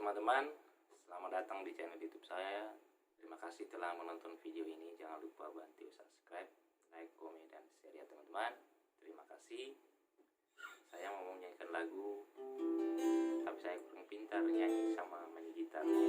teman-teman, selamat datang di channel YouTube saya. Terima kasih telah menonton video ini. Jangan lupa bantu subscribe, like, komen, dan share ya teman-teman. Terima kasih. Saya mau menyanyikan lagu, tapi saya kurang pintar nyanyi sama main gitarnya.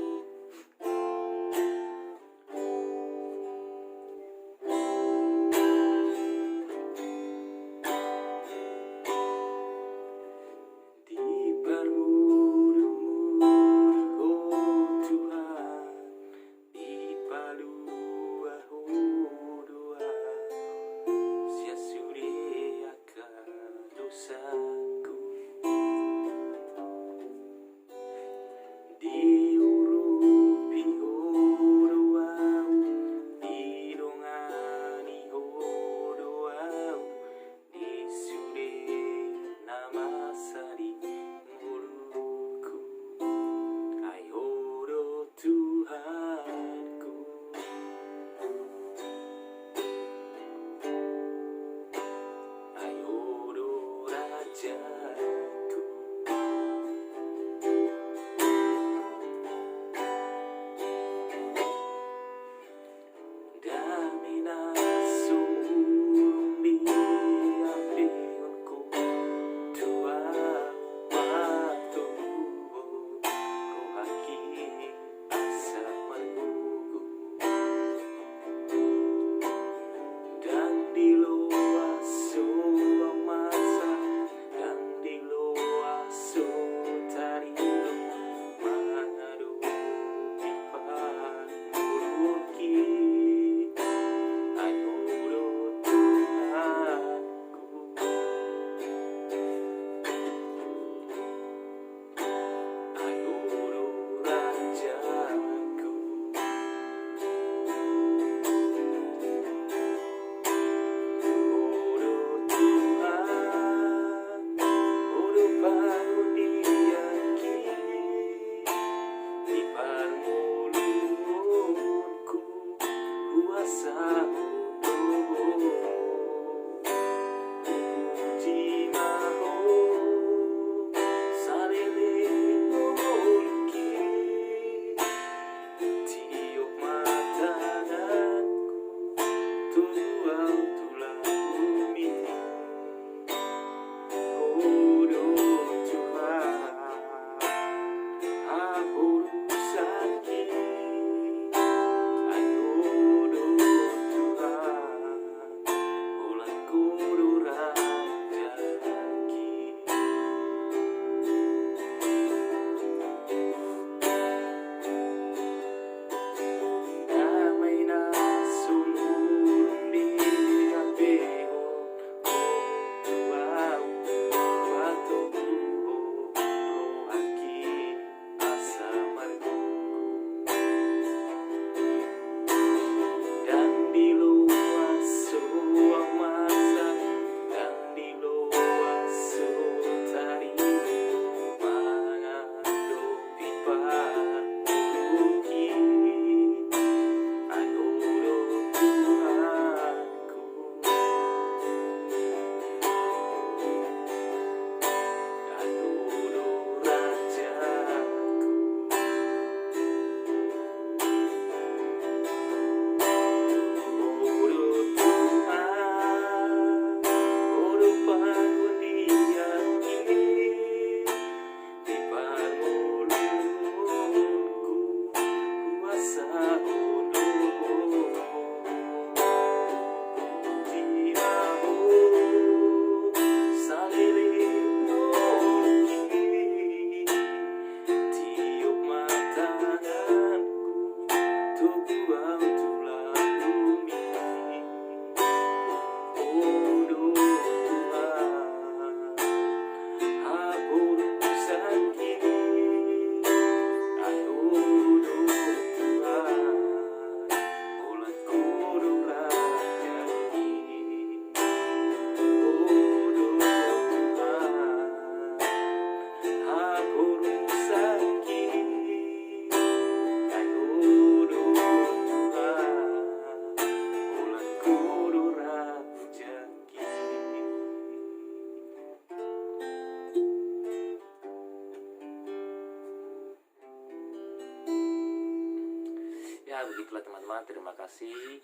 begitulah teman-teman. Terima kasih.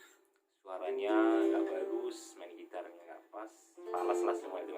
Suaranya nggak bagus, main gitarnya nggak pas, falas lah semua itu